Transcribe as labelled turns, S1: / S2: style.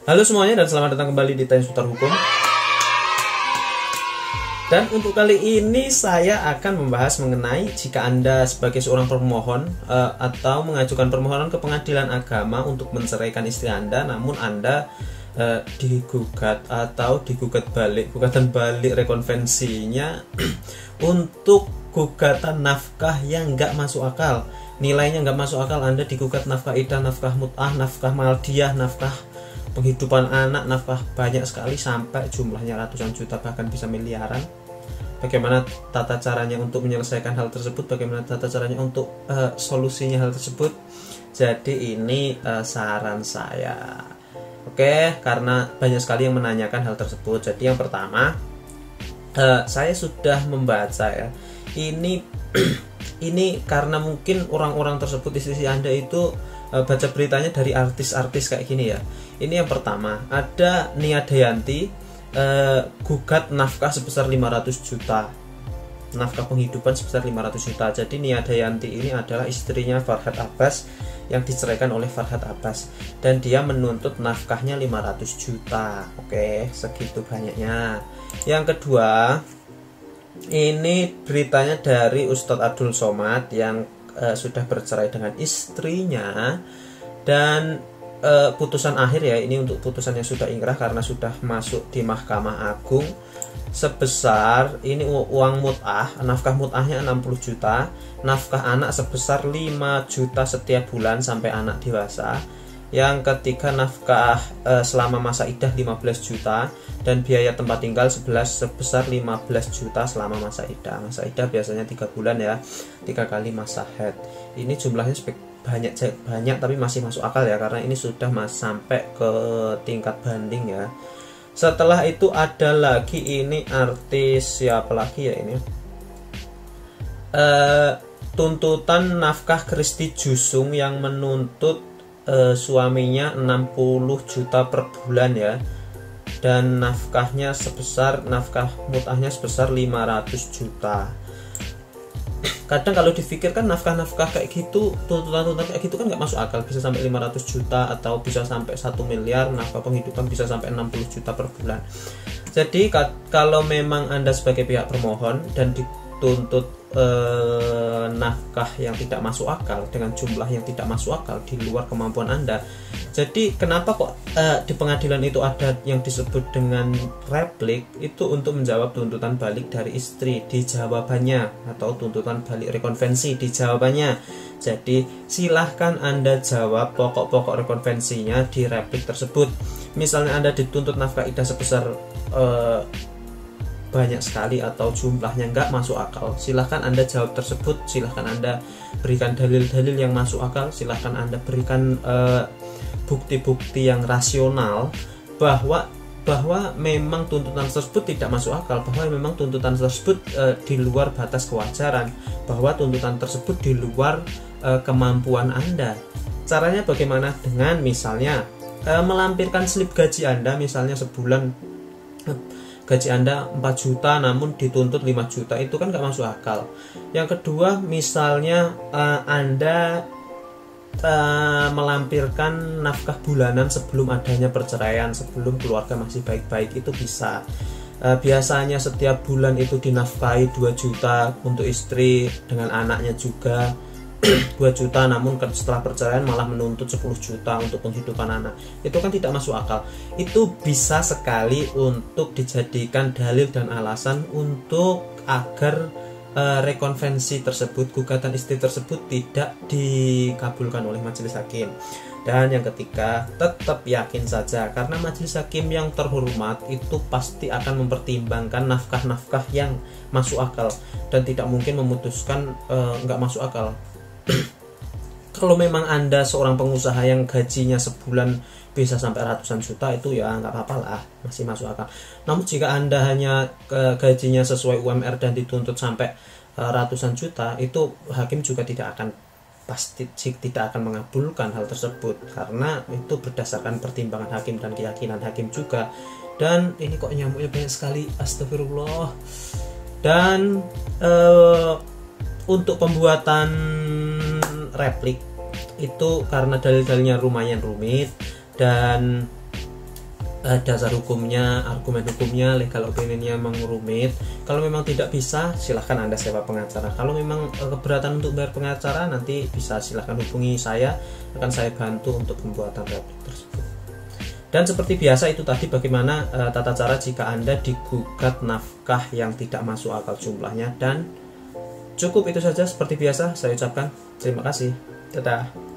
S1: Halo semuanya dan selamat datang kembali di Tanya Seputar Hukum. Dan untuk kali ini saya akan membahas mengenai jika Anda sebagai seorang pemohon atau mengajukan permohonan ke pengadilan agama untuk menceraikan istri Anda, namun Anda digugat atau gugatan balik rekonvensinya untuk gugatan nafkah yang nggak masuk akal. Nilainya nggak masuk akal. Anda digugat nafkah idah, nafkah mut'ah, nafkah maldiyah, nafkah penghidupan anak, nafkah banyak sekali sampai jumlahnya ratusan juta bahkan bisa miliaran. Bagaimana tata caranya untuk menyelesaikan hal tersebut? Bagaimana tata caranya untuk solusinya hal tersebut? Jadi ini saran saya. Oke, karena banyak sekali yang menanyakan hal tersebut. Jadi yang pertama, saya sudah membaca ya. Ini karena mungkin orang-orang tersebut di sisi Anda itu baca beritanya dari artis-artis kayak gini ya. Ini yang pertama, ada Nia Dayanti gugat nafkah sebesar 500 juta, nafkah penghidupan sebesar 500 juta. Jadi Nia Dayanti ini adalah istrinya Farhad Abbas yang diceraikan oleh Farhad Abbas, dan dia menuntut nafkahnya 500 juta. Oke, segitu banyaknya. Yang kedua, ini beritanya dari Ustadz Abdul Somad yang sudah bercerai dengan istrinya, dan putusan akhir ya, ini untuk putusan yang sudah inkrah karena sudah masuk di Mahkamah Agung, sebesar ini uang mut'ah, nafkah mut'ahnya 60 juta, nafkah anak sebesar 5 juta setiap bulan sampai anak dewasa. Yang ketiga, nafkah selama masa iddah 15 juta, dan biaya tempat tinggal sebesar 15 juta selama masa iddah. Masa iddah biasanya 3 bulan ya, 3 kali masa haid. Ini jumlahnya banyak tapi masih masuk akal ya, karena ini sudah sampai ke tingkat banding ya. Setelah itu ada lagi ini artis siapa lagi ya ini, tuntutan nafkah Christy Jusung yang menuntut suaminya 60 juta per bulan ya, dan nafkah mut'ahnya sebesar 500 juta. Kadang kalau difikirkan nafkah-nafkah kayak gitu, tuntutan-tuntutan kayak gitu kan nggak masuk akal, bisa sampai 500 juta atau bisa sampai 1 miliar, nafkah penghidupan bisa sampai 60 juta per bulan. Jadi kalau memang Anda sebagai pihak permohon dan dituntut nafkah yang tidak masuk akal dengan jumlah yang tidak masuk akal di luar kemampuan Anda, jadi kenapa kok di pengadilan itu ada yang disebut dengan replik, itu untuk menjawab tuntutan balik dari istri di jawabannya, atau tuntutan balik rekonvensi di jawabannya. Jadi silahkan Anda jawab pokok-pokok rekonvensinya di replik tersebut. Misalnya Anda dituntut nafkah idah sebesar banyak sekali atau jumlahnya nggak masuk akal, silahkan Anda jawab tersebut, silahkan Anda berikan dalil-dalil yang masuk akal, silahkan Anda berikan bukti-bukti yang rasional bahwa memang tuntutan tersebut tidak masuk akal, bahwa memang tuntutan tersebut di luar batas kewajaran, bahwa tuntutan tersebut di luar kemampuan Anda. Caranya bagaimana? Dengan misalnya melampirkan slip gaji Anda, misalnya sebulan gaji Anda 4 juta namun dituntut 5 juta, itu kan nggak masuk akal. Yang kedua, misalnya Anda melampirkan nafkah bulanan sebelum adanya perceraian, sebelum keluarga masih baik-baik, itu bisa. Biasanya setiap bulan itu dinafkahi 2 juta untuk istri dengan anaknya juga 2 juta, namun setelah perceraian malah menuntut 10 juta untuk penghidupan anak. Itu kan tidak masuk akal. Itu bisa sekali untuk dijadikan dalil dan alasan untuk agar rekonvensi tersebut, gugatan istri tersebut tidak dikabulkan oleh majelis hakim. Dan yang ketiga, tetap yakin saja, karena majelis hakim yang terhormat itu pasti akan mempertimbangkan nafkah-nafkah yang masuk akal dan tidak mungkin memutuskan nggak masuk akal. Kalau memang Anda seorang pengusaha yang gajinya sebulan bisa sampai ratusan juta, itu ya nggak apa-apa lah, masih masuk akal. Namun jika Anda hanya gajinya sesuai UMR dan dituntut sampai ratusan juta, itu hakim juga tidak akan mengabulkan hal tersebut, karena itu berdasarkan pertimbangan hakim dan keyakinan hakim juga. Dan ini kok nyamuknya banyak sekali, astagfirullah. Dan untuk pembuatan replik itu karena dalil-dalilnya lumayan rumit, dan dasar hukumnya, argumen hukumnya, legal opinionnya memang rumit. Kalau memang tidak bisa, silahkan Anda sewa pengacara. Kalau memang keberatan untuk bayar pengacara, nanti bisa silahkan hubungi saya, akan saya bantu untuk pembuatan replik tersebut. Dan seperti biasa itu tadi bagaimana tata cara jika Anda digugat nafkah yang tidak masuk akal jumlahnya. Dan cukup itu saja, seperti biasa saya ucapkan terima kasih. Dadah.